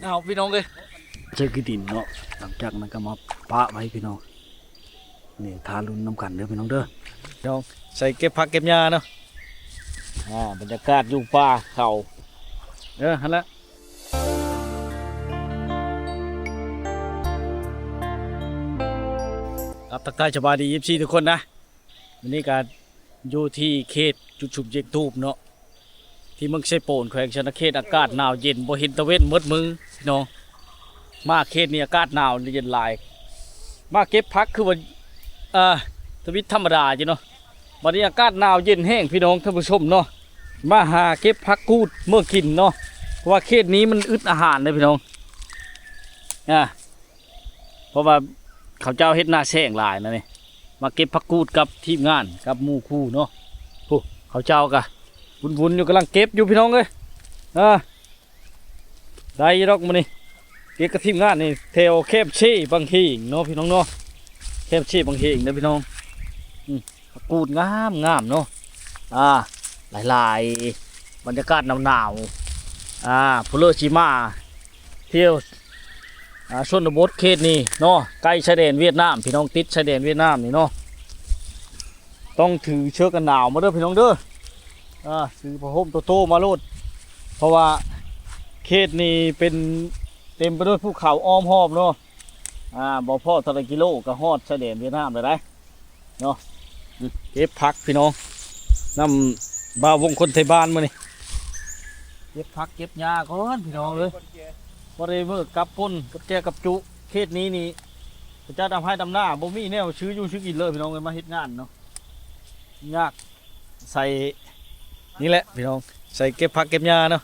เอาพี่น้องเลยเจอกี่ดินเนาะหลังจากนั้นก็มาปะไว้พี่น้องนี่ทารุณน้ำกันเด้อพี่น้องเด้อพี่น้องใส่เก็บผักเก็บหญ้าเนาะบรรยากาศอยู่ป่าเขาฮันละครับทักทายสบายดี24ทุกคนนะวันนี้การอยู่ที่เขตจุดชุมเจกตูบเนาะที่เมืองเซโปนแขวงชนเขตอากาศหนาวเย็นบ่เห็นตะเวนมืดมือพี่น้องมาเขตนี้อากาศหนาวเย็นหลายมาเก็บพักคือว่าทวิตธรรมดาจ้ะเนาะวันนี้อากาศหนาวเย็นแห้งพี่น้องท่านผู้ชมเนาะมาหาเก็บพักกูดเมื่อกินเนาะเพราะว่าเขตนี้มันอึดอาหารเลยพี่น้องเพราะว่าเขาเจ้าเฮ็ดหน้าแซงหลายนะนี่มาเก็บพักกูดกับทีมงานกับหมู่คู่เนาะผู้เขาเจ้ากะวุ่นอยู่กำลังเก็บอยู่พี่น้องเลยได้ดอกมันนี่เก็บกับทีมงานนี่เทวเคบชี่บางทีเนาะพี่น้องเนาะเคบชี่บางทีนะพี่น้องกูดงามเนาะหลายบรรยากาศหนาวผู้เลือชิมาเที่ยวชนบทเขตนี้เนาะใกล้ชายแดนเวียดนามพี่น้องติดชายแดนเวียดนามนี่เนาะต้องถือเชือกกันหนาวมาเด้อพี่น้องเด้อซื้อผ้าห่มโตๆมาโลดเพราะว่าเขตนี้เป็นเต็มไปด้วยภูเขาอ้อมหอบเนาะบ่พอเท่าไรกิโลก็ฮอดชายแดนเวียดนามเลยได้เนาะเก็บผักพี่น้องนำบ่าววงคนไทยบ้านมานี่เก็บผักเก็บหญ้าก่อนพี่น้องเลยบริเวณกับปนกับแจกับจุเขตนี้นี่พระเจ้าดำให้ดำหน้าบ่มีแนวชื้ออยู่ชื้อกินเลยพี่น้องเลยมาเฮ็ดงานเนาะยากใส่นี่แหละพี่น้องใส่เก็บผักเก็บหญ้าเนาะ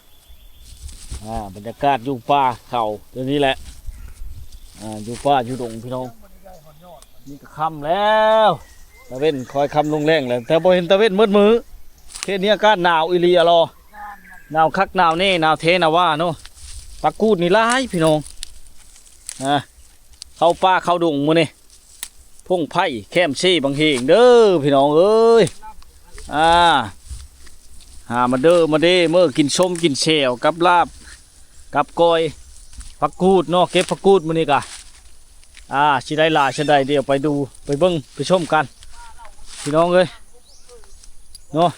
บรรยากาศอยู่ป่าเขาเดี๋ยวนี้แหละอยู่ป่าอยู่ดงพี่น้องนี่ก็ค่ำแล้วตะเว้นคอยค่ำลงแรงเลยแต่บ่เห็นตะเว้นมืดมือเขตนี้อากาศหนาวอีหลีอะรอหนาวคักหนาวแน่หนาวเทหนาวว่าเนาะปลากูดนี่ร้ายพี่น้องเข้าป่าเข้าดงมื้อนี่พงไผ่แคมซี่บางเฮงเด้อพี่น้องเอ้ยมาเด้อมาเด้เมื่อกินส้มกินแฉวกับลาบกับก้อยผักกูดเนาะเก็บผักกูดมื้อนี้กะสิได้หลายสิได้เดี๋ยวไปดูไปเบิ่งไปชมกันพี่น้องเอ้ยเนาะ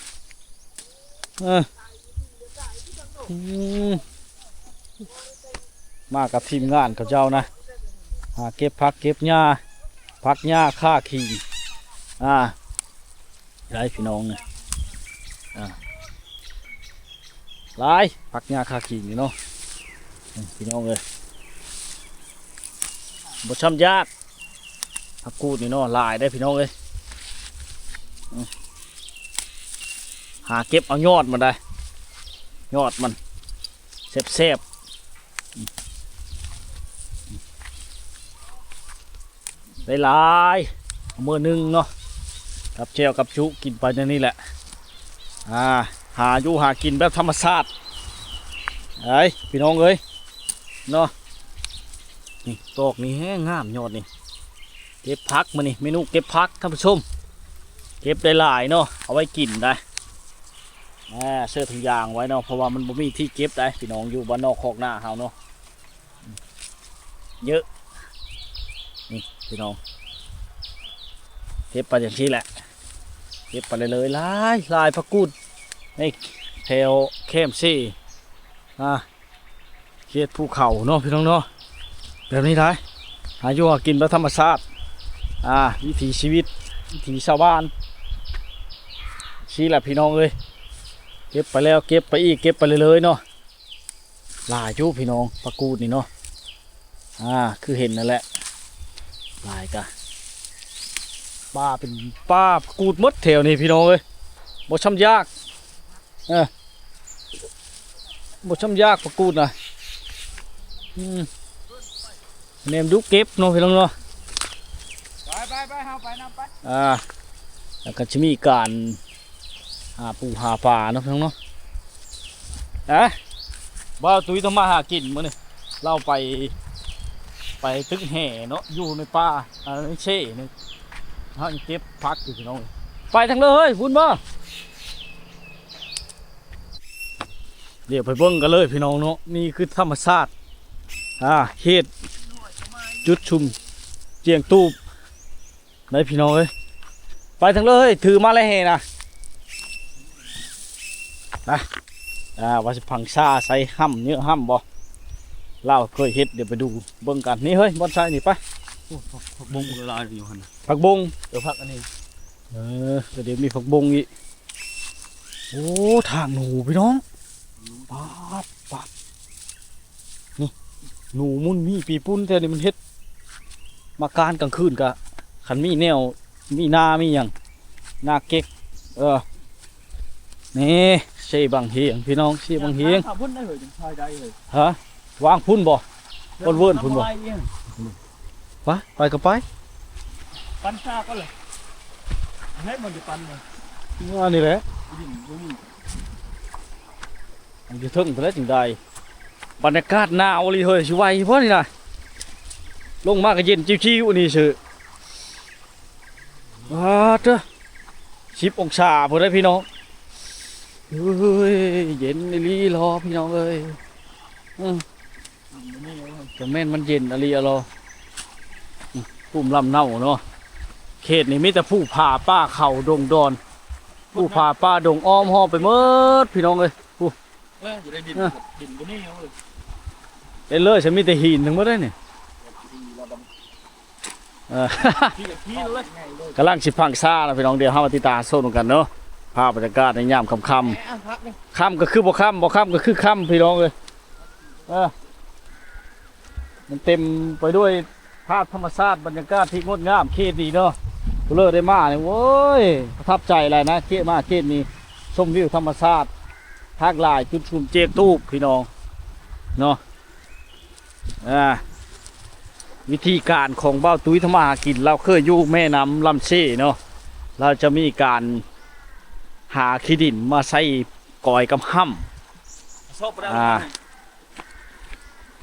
มากับทีมงานเขาเจ้านะเก็บผักเก็บหญ้าผักหญ้าค่าขี่ได้พี่น้องเนี่ยหลายผักหญ้าค่าขี่นี่เนาะพี่น้องเลยบ่ช้ำยากผักกูดนี่เนาะหลายได้พี่น้องเลยหาเก็บเอายอดมันได้ยอดมันแซ่บได้หลายมื้อนึงเนาะกับแจ่วกับจุกินไปในนี่แหละหาอยู่หากินแบบธรรมชาติพี่น้องเอ้ยเนาะนี่ตอกนี่แห้งงามยอดนี่เก็บพักมานี่เมนูเก็บพักท่านผู้ชมเก็บได้หลายเนาะเอาไว้กินได้เสื้อถุงยางไว้เนาะเพราะว่ามันบ่มีที่เก็บได้พี่น้องอยู่บ้านนอกคอกหน้าเฮาเนาะเยอะนี่พี่น้องเก็บไปอย่างนี้แหละเก็บไปเลยลายผักกูดในแถวเข้มซี่เขตภูเขาเนาะพี่น้องเนาะแบบนี้ได้หาอยู่หากินแบบธรรมชาติวิถีชีวิตวิถีชาวบ้านชี้แหละพี่น้องเลยเก็บไปแล้วเก็บไปอีกเก็บไปเลยเนาะหลายอยู่พี่น้องผักกูดนี่เนาะคือเห็นนั่นแหละลายกะป้าเป็นป้ากูดมดแถวนี่พี่น้องเอ้ยบ่ช้ำยากบ่ช้ำยากปลากูดนะเนมดุเก็บเนาะพี่น้องเนาะไปเฮาไปนำไปแล้วก็จะมีการหาปูหาปลาเนาะพี่น้องเนาะบ่าวตุ้ยต้องมาหากินมื้อนี่เราไปตึกแห่เนาะอยู่ในป่าในเช่นี่เขาเก็บพักอยู่พี่น้องไปทางเลยคุณบ่เดี๋ยวไปเบิ่งกันเลยพี่น้องเนาะนี่คือธรรมชาติ เฮ็ดจุดชุมเจียงตูบได้พี่น้องเอ้ยไปทั้งเลยถือมาเลยนะนะว่าสิพังชาใส่ห้ำเนื้อห้ำบ่เล่าเคยเฮ็ดเดี๋ยวไปดูเบิ่งกันนี่เฮ้ยบอนไซนี่ไปผักบงละลายอยู่หั่นผักบงผักอันนี้เดี๋ยวมีผักบงอีกโอ้ทางหนูพี่น้องป๊าบนี่หนูมุ่นมีปีปุ้นแต่นี่มันเฮ็ดมาการกลางคืนกะขันมีแนวมีนามีอย่างนาเก๊กนี่เช่บางเฮียงพี่น้องเช่บางเฮียงพุ่นได้เลยจังชายได้เลยฮะวางพุ่นบ่บนเวิร์นพุ่นบ่ไปก็ไปปันชาก็เลยให้มันจะปันเลยว่านี่แหละมันจะถึงไปแล้วจึงได้บรรยากาศหนาวเลยเฮ้ยชิวไวเพราะนี่นะลงมากก็เย็นชิวๆนี่สิเจ้า10 องศาพอได้พี่น้องเฮ้ยเย็นลีรอพี่น้องเอ้ยจะแม่นมันเย็นอะไรรอปุ่มลำเน่าเนาะเขตนี้มีแต่ผู้ผ่าป้าเข่าดงดอนผู้ผ่าป้าดงอ้อมหอบไปเมื่อพี่น้องเลยผู้อยู่ในดินบนนี้เลยเลยฉันมีแต่หินทั้งหมดเลยเนี่ยกำลังสิพังซ่านะพี่น้องเดียวห้ามาติตาโซนกันเนาะภาพบรรยากาศในยามค่ำก็คือบ่ค่ำก็คือค่ำพี่น้องเลยมันเต็มไปด้วยภาพธรรมชาติบรรยากาศที่งดงามเขตดีเนาะกูเลิศได้มาเนี่ยโว้ยประทับใจอะไรนะเขตมาเขตนี้ชมวิวธรรมชาติทางลายจุดชุมเจกตูบพี่น้องเนาะวิธีการของเบ้าตุ้ยธรรมากินเราเคยอยู่แม่น้ำลำเช่เนาะเราจะมีการหาขี้ดินมาใส่กอยกำห้ำ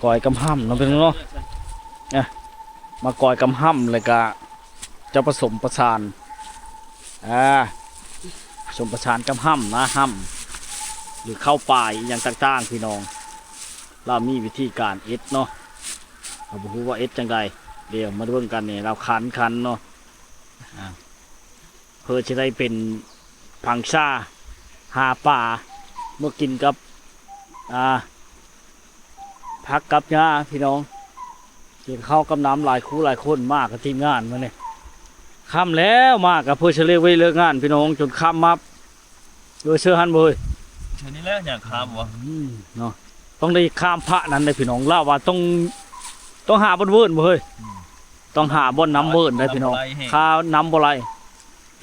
กอยกำห้ำเนาะเป็นเนาะมากอยกำห้ำเลยก็จะผสมประสานผสมประสานกำห้ำนะห้ำหรือเข้าป่ายอย่างต่างๆพี่น้องเรามีวิธีการเอ็ดเนาะเราบอกว่าเอ็ดจังไดเดี๋ยวมาดูกันเนี่ยเราคันเนาะเพื่อจะได้เป็นพังชาหาป่าเมื่อกินกับพักกับหญ้าพี่น้องกินข้าวกับน้ำหลายคู่หลายคนมากกับทีมงานมาเนี่ยค่ำแล้วมากกับเพื่อเฉลี่ยไว้เลิกงานพี่น้องจนค่ำมับโดยเชื่อหันเบยเช่นนี้แล้วอยากข้ามวะเนาะต้องได้ข้ามพระนั้นเลยพี่น้องเล่าว่าต้องหาบนเวิร์นเบยต้องหาบนน้ำเวิร์นเลยพี่น้องข้าน้ำบ่ไหล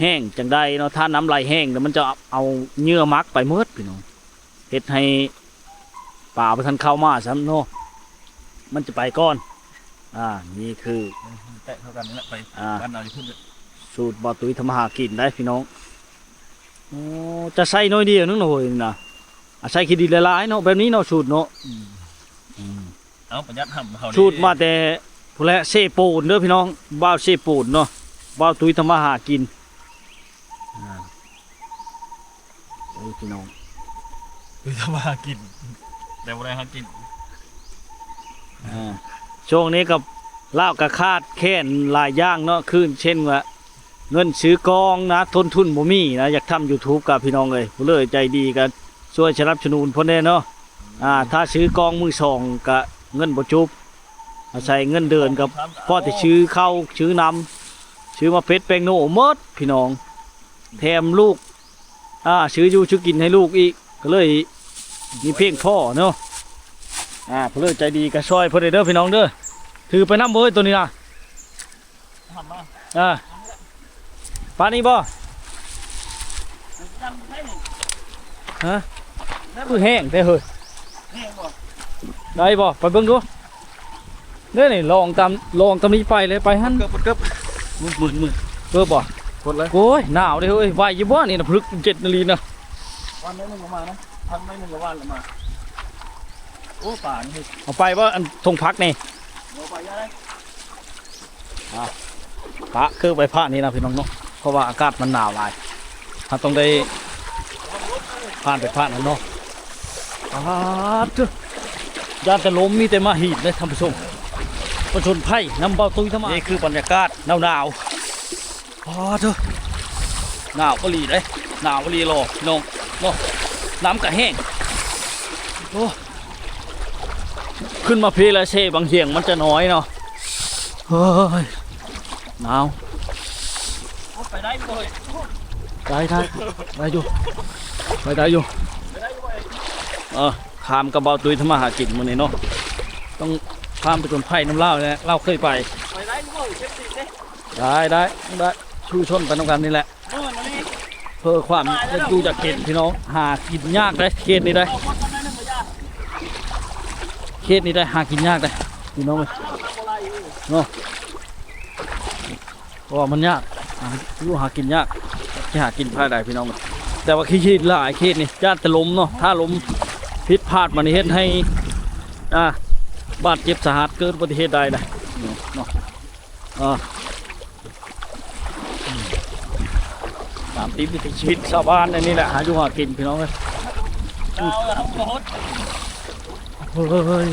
แห้งจังได้เนาะถ้าน้ำไหลแห้งเดี๋ยวมันจะเอาเนื้อมักไปเมื่อพี่น้องเฮ็ดให้ป่าไปทันเข้ามาซ้ำเนาะมันจะไปก้อนนี่คือแตะเท่ากันนั่นแหละไปกันเอาขึ้นสูตรบ่อตุ้ยทำหากินได้พี่น้องจะใส่น้อยเดียวนึงหน่อยนะใส่ขี้ดินละลายเนาะแบบนี้เนาะสูตรเนาะเอาประหยัดทำสูตรมาแต่ผู้แลเซปูนเด้อพี่น้องบ่าวเซปูนเนาะบ่าวตุ้ยทำหากินพี่น้องตุ้ยทำหากินแต่บ่ได้หากินช่วงนี้กับเล่ากระคาดแค่นลายย่างเนาะขึ้นเช่นว่าเงินซื้อกองนะทุนบ่มีนะอยากทำ YouTube กับพี่น้องเลยผู้เลยใจดีกันช่วยสนับสนุนพ่นแน่เนาะถ้าซื้อกองมือสองกับเงินบ่จุบใส่เงินเดือนกับพ่อที่ซื้อเข้าซื้อน้ำซื้อมาเพชรแปงโนมดพี่น้องแถมลูกซื้ออยู่ซื้อกินให้ลูกอีกก็เลยมีเพียงพ่อเนาะเพื่อใจดีกับช่วยเพื่อนเด้อพี่น้องเด้อถือไปน้ำเบยตัวนี้นะปลานี่บ่ฮะคือแห้งแต่เฮ้ยได้บ่ไปเบิ่งดูเด้อนี่ลองตามนี้ไปเลยไปหั่นเกือบมือเกือบบ่กดเลยโอ้ยหนาวเลยเฮ้ยไหวยี่บ่นี่นะพลึก7 นาทีนะวันนี้มึงก็มานะพันไม่มึงก็วันละมาโอ้ป่านี่เอาไปว่าอันทงพักนี่เอาไปยังไงปะคือไปผ่านนี่นะพี่น้องเนาะเพราะว่าอากาศมันหนาวหลายถ้าต้องได้ผ่านไปผ่านนั่นเนาะ ยานแต่ลมมีแต่มาหินเลยท่านผู้ชมประชนไผ่น้ำเบาตุ้ยทั้งมานี่คือบรรยากาศหนาวๆอ๋อเถอะหนาวกะหรี่เลยหนาวกะหรี่รอพี่น้องเนาะน้ำกะแห้งโอ้ขึ้นมาพีละเช่บางเหียงมันจะน้อยเนาะเฮ้ยหนาวไปได้เลยได้อยู่ไปได้อยู่ข้ามกระเบาตุยทำมาหากินมื้อนี้เนาะต้องข้ามไปจนไผ่น้ำเล่าเนี่ยเล่าเคยไปได้เลยเชฟตีได้ชูชนไปน้ำกันนี่แหละเพื่อความจะดูจากเขตพี่น้องหากินยากเลยเขตนี้ได้หากินยากเลยพี่น้องเลยเนาะเพราะว่ามันยากหากินยากจะหากินภายใดพี่น้องเลยแต่ว่าขี้หลายเขตนี่ญาติล้มเนาะถ้าล้มพิษพลาดมันนี่เฮ็ดให้บาดเจ็บสาหัสเกิดอุบัติเหตุใดนะเนาะตามติดวิถีชีวิตชาวบ้านในนี่แหละหาอยู่หากินพี่น้องเลยเฮ้ย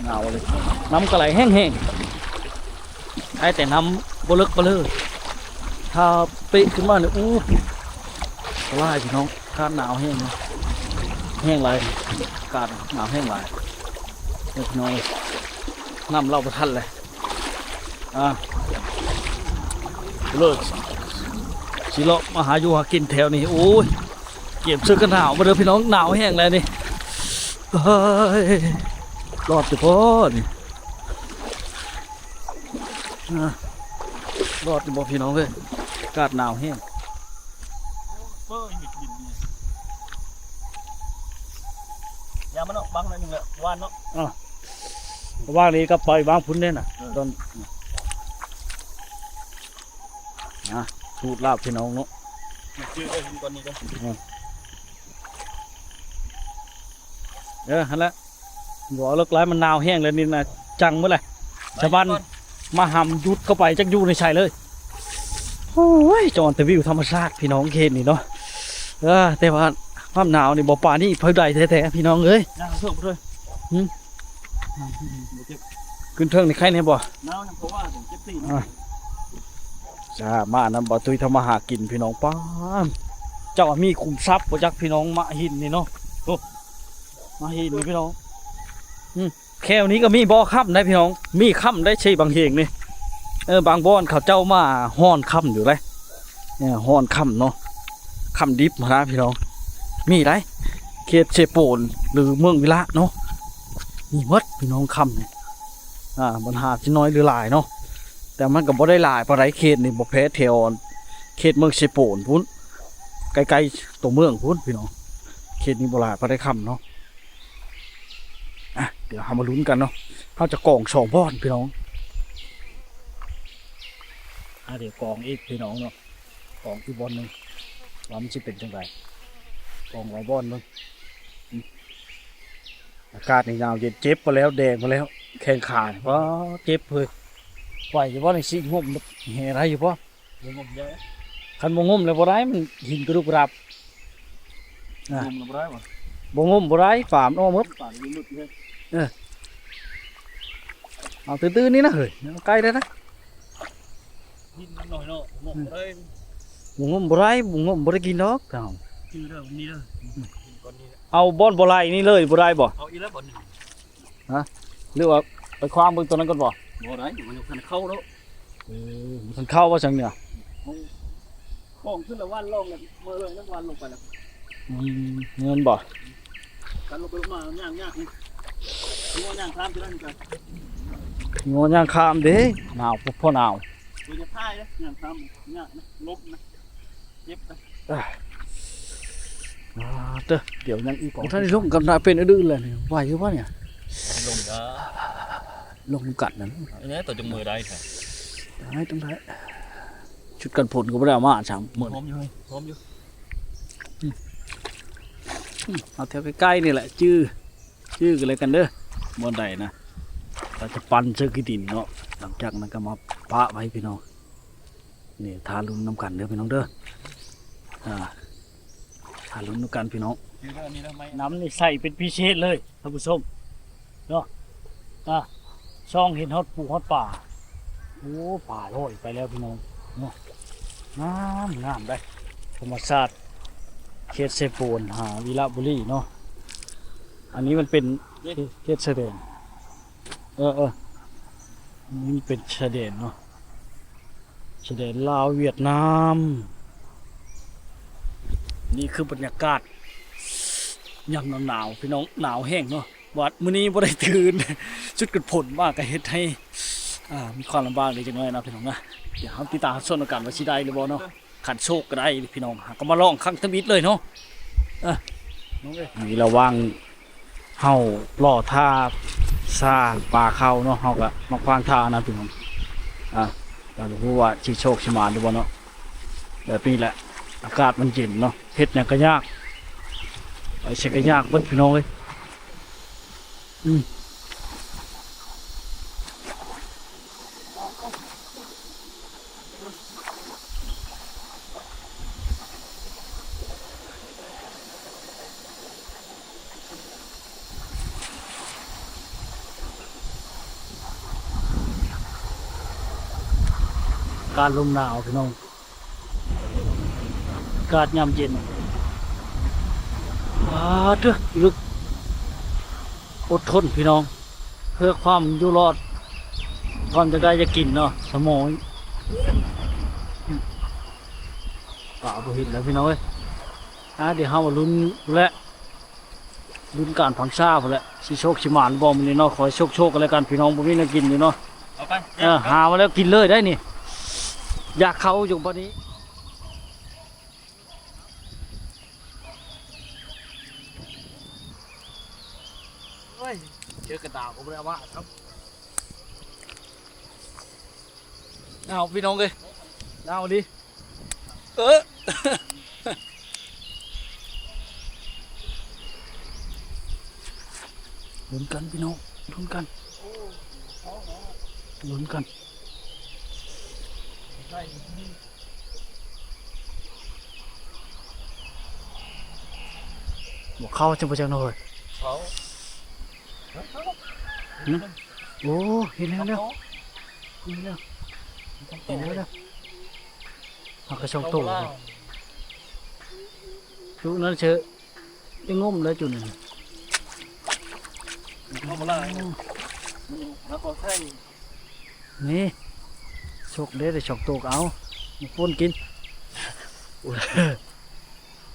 หนาวเลยน้ำกระไหลแห้งๆไอ้แต่น้ำบลึกบลือถ้าปีขึ้นมาเนี่ยอู้ไล่พี่น้องถ้าหนาวแห้งนะแห้งไรอากาศหนาวแห้งไรพี่น้องน้ำเล่าประทันเลยเลิกสิเลาะมาหาอยู่หากินแถวนี้โอ้ยเก็บเสื้อกันหนาวมาเด้อพี่น้องหนาวแห้งเลยนี่เฮ้ยรอดจุพ่อนี่รอดจุพ่อพี่น้องเลยอากาศหนาวแห้งยามันเนาะบางหน่อยนึงแหละวานเนาะว่างนี้ก็ปล่อยบางพุ่นเนี่ยนะตอนสูตรลาบพี่น้องเนาะชื่อได้ยินตอนนี้ก็ฮันละหัวเลิกไล่มันหนาวแห้งเลยนี่นะจังเมื่อไหร่ชาวบ้านมาหำยุดเข้าไปจักยู่ในชายเลยโอ้ยจอนแต่วิวธรรมชาติพี่น้องเขตนี่เนาะแต่ว่าความหนาวนี่บ่ป่านี่เผาใดแท้ๆพี่น้องเอ้ยน่าเสื่อมเลยขึ้นเทิงในใครเนี่ยบ่หนาวเพราะว่าผมเจ็บตีนจ้ามานำบ่ตุยทำมาหากินพี่น้องป้าเจ้ามีคุมทรัพย์บ่จักพี่น้องมาหินนี่เนาะโอ้มาหินนี่พี่น้องแค่นี้ก็มีบ่อค่ำได้พี่น้องมีค่ำได้ใช่บางเฮงนี่บางบ่อนเขาเจ้ามาห้อนค่ำอยู่เลยเนี่ยห้อนค่ำเนาะค่ำดิบนะพี่น้องมีได้เขตเชโปนหรือเมืองวิระเนาะมีมดพี่น้องค่ำเนี่ยปัญหาชิ้นน้อยหรือหลายเนาะแต่มันก็บ่ได้หลายปะไรเขตนี่บ่แพ้แถวเขตเมืองเชโปนพุ่นไกลๆตัวเมืองพุ่นพี่น้องเขตนี้บ่หลายปะไรค่ำเนาะเดี๋ยวเรามาลุ้นกันเนาะเขาจะกอง2บ่อนพี่น้องเดี๋ยวกองอีกพี่น้องเนาะกองที่บ่อนนึงว่ามันจะเป็นจังไงกองไว้บ่อนนึงอากาศนี่หนาวเย็นเจ็บมาแล้วแดงมาแล้วแข้งขาเพราะเจ็บเลยไหวอยู่ว่าในสิ่งงมแห่ไรอยู่ป่ะงมเยอะคันบ่งมเลยบ่ได้มันหินกระดูกรับงมบ่ได้ป่ะบ่งมบ่ได้ฝ่ามอ้อมดฝ่ามยืดเลยเอาตื้อๆนี่นะเฮ้ยใกล้ได้นะหินหน่อยเนาะงมบ่ได้บ่งมบ่ได้บ่งมบ่ได้กินดอกเจ้ากินเด้อนี่เด้อเอาบ่อนบ่ไหลนี่เลยบ่ได้บ่เอาอีแล้วบ่นี่หรือว่าไปคว้างเบิ่งตัวนั้นก่อนบ่บ่ได้มันทันเข้าแล้วมันทันเข้าว่าจังเนี่ยห้องขึ้นแล้ววันลงเลยเมื่อเลยนักวันลงไปแล้วเงินบ่กันลงไปลงมาย่างนี่งัวย่างข้ามไปแล้วนี่กันงัวย่างข้ามเด้หนาวพ่อหนาวเดี๋ยวจะพายนะย่างข้ามย่างนะลบนะเจ็บนะเดี๋ยวยังอีกของท่านลงกันได้เป็นดื้อเลยไหวอยู่ป่ะเนี่ยลงก็ลงกัดนั่นอันนี้ตัวจมือได้ค่ะได้ต้องได้ชุดกันผลก็ไม่ได้มาช่างเหมือนพร้อมอยู่เอาแถวใกล้ๆนี่แหละชื่อกันเลยกันเด้อบนใดนะเราจะปั่นเชือกดินเนาะหลังจากนั้นก็มาปะไว้พี่น้องนี่ทาลุ้นน้ำกันเด้อพี่น้องเด้อทาลุ้นน้ำกันพี่น้องน้ำนี่ใส่เป็นพิเศษเลยท่านผู้ชม เนาะช่องเห็นฮอดปูฮอดป่าโอ้ป่าโรยไปแล้วพี่น้องเนาะงามได้ธรรมชาติเขตเซโปนหาวีระบุรีเนาะอันนี้มันเป็นเขตชายแดนนี่เป็นชายแดนเนาะชายแดนลาวเวียดนามนี่คือบรรยากาศยามหนาวพี่น้องหนาวแห้งเนาะวัดมื้อนี้บ่ได้ตื่น ชุดกันผลมากก็เฮ็ดให้มีความลำบากเลยจังเลยนะพี่น้องนะเดี๋ยวติดตามชมกันว่าสิได้หรือบ่เนาะขันโชคก็ได้พี่น้องก็มาลองครั้งทมิตเลยเนาะนี่ระวังเฮาล่อท่าซาปลาเข้าเนาะเฮาก็มาควางท่านะพี่น้องเรารู้ว่าสิโชคสิมาหรือบ่เนาะแบบนี้แหละอากาศมันเย็นเนาะเฮ็ดหยังก็ยากไอ้เช็คก็ยากเบิดพี่น้องเลยการลมหนาวพี่น้องอากาศยามเย็นเด้อลึกอดทนพี่น้องเพื่อความอยู่รอดความจะได้จะกินเนาะสมองป่าบ่เห็นแล้วพี่น้องเอ้ยเดี๋ยวเฮามาลุ้นและลุ้นการพังชาพุ่นแหละสิโชคสิหมานบ่มื้อนี้เนาะขอให้โชคกันแล้วกันพี่น้องบ่มีแนวกินอยู่เนาะเอาไปหามาแล้วกินเลยได้นี่อยากเข้าอยู่ปานนี้เจอกระดาษผมเลยว่าครับเอาพี่น้องเลยเอาดิลุ้นกันพี่น้องลุ้นกันบอกเข้าจังประจังหน่อยโอ้เห็นแล้วผักกระชงโตจุนั้นเชอะได้งมเลยจุนึงนี่โชคเด็ดได้ชงโตเอาป้นกิน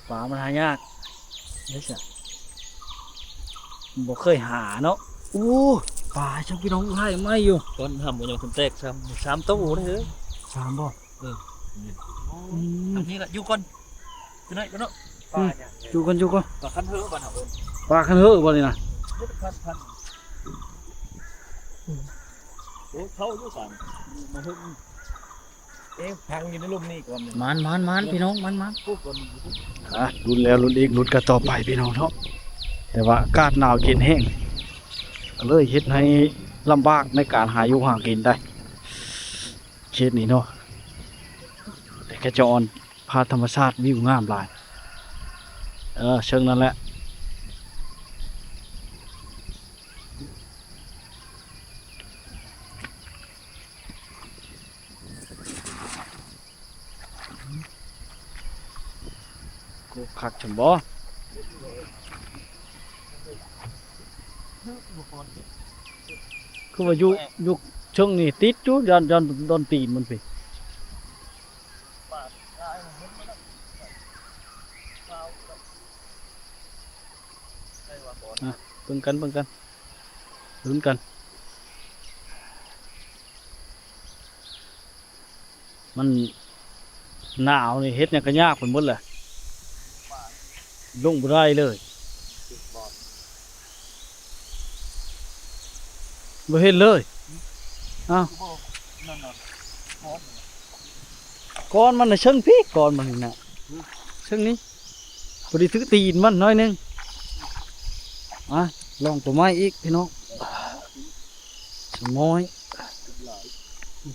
ปลามันหายากเด้อจ้ะบ่เคยหาเนาะปลาช่างพี่น้องให้ไม่อยู่ก้อนทำมันยังคนแตกซ้ำตู้เลยเฮ้ย3บ่อันนี้แหละอยู่ก่อนคือไหนเนาะอยู่กันปลาคันเหือบ้านเขาปลาคันเหือบ่นี่นะโอ้เขาอยู่สั่งมาฮึ่งพังอยู่ในลุ่มนี่ก่อนมันพี่น้องมันลุ้นแล้วลุ้นอีกลุ้นกันต่อไปพี่น้องเนาะแต่ว่าอากาศหนาวเย็นแห้งเลยเฮ็ดให้ลำบากในการหาอยู่หากินได้เขตนี้เนาะแต่แกจรพาธรรมชาติวิวงามหลายเชิงนั้นแหละกูคักจังบ่คือว่าอยู่ช่วงนี้ติดอยู่ยันโดนตีนมันไปเบิ่งกันลุ้นกันมันหนาวนี่เฮ็ดเนี่ยก็ยากหมดแหละลงบ่ได้เลยบ่เห็นเลยก้อนมันน่ะเชิงพี่ก้อนมันน่ะเชิงนี้พอดีถือตีนมันน้อยนึงลองตัวไม้อีกพี่น้องสมอย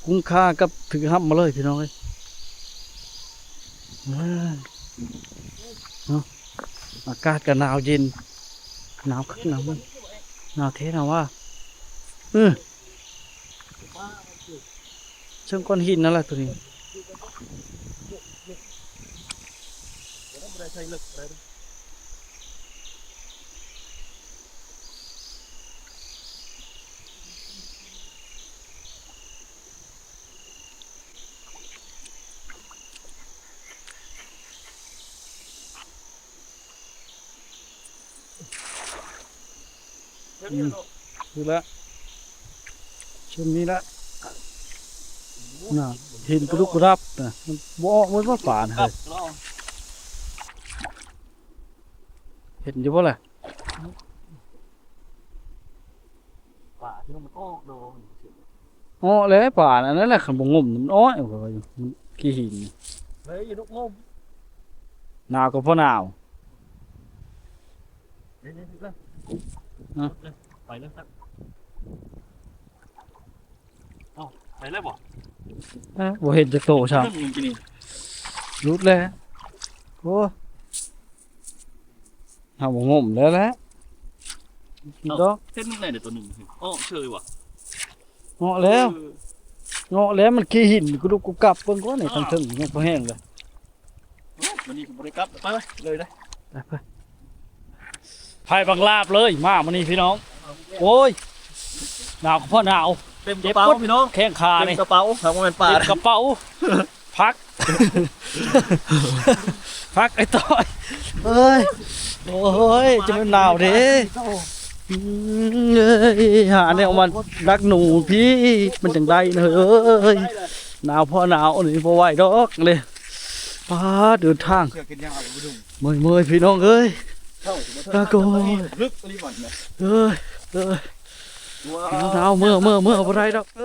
คุ้มค่ากับถือหับมาเลยพี่น้องเลยอากาศก็หนาวเย็นหนาวขึ้นหนาวมัน หนาวเทหนาวว่าเชิงก้อนหินนั่นแหละตัวนี้ดูแลช่วงนี้ละน่ะเห็นกระลุกกระรับนะมันบ่ออกมันว่าป่านะเฮ้ยเห็นอยู่บ่ล่ะ ป่าที่มันออกโดน อ๋อแล้วป่าอันนั้นแหละขันบ่งมมันอ้อยออกไปอยู่มันกี่หิน เฮ้ยลูกงม หนาวก็เพราะหนาว นี่เลยไปเลยครับเอ้าไปเลยบ่ บ่เห็นจักโตช่าง เรื่องจริงนี่ รุดแล้วโอ้เฮาบ่งมแล้วแหละดอก เส้นนึงไหนเดี๋ยวตัวหนึ่งอ๋อเชยว่ะ เงาะแล้วเงาะแล้วมันกี่หินกูดูกูกลับเบิ่งก่อนนี่ทางถึงยังบ่แห้งเลย วันนี้ผมบริกรับไปเลยได้ ไปไผบังลาบเลยมามื้อนี้พี่น้องโอ้ยหนาวก็เพราะหนาว เต็มกระเป๋าพี่น้อง แข้งขา เต็ นี่ มกระเป๋าทำเป็นป่า เต็มกระเป๋าพัก พักไอ้ต้อยเอ้ยโอ้ยจะเป็นหนาวเด้เอ้ยหาเนี่ยเอามารักหนูพี่มันจังได้นะเอ้ยหนาวเพราะหนาวนี่พอไหวดอกเลยป้าเดินทาง เชื่อกินยังเอาไปดู เมื่อยพี่น้องเอ้ย ตะโกนลึกรีบหมดเลย เอ้ยหนาวเมื่อบ่ได้ดอกเอ้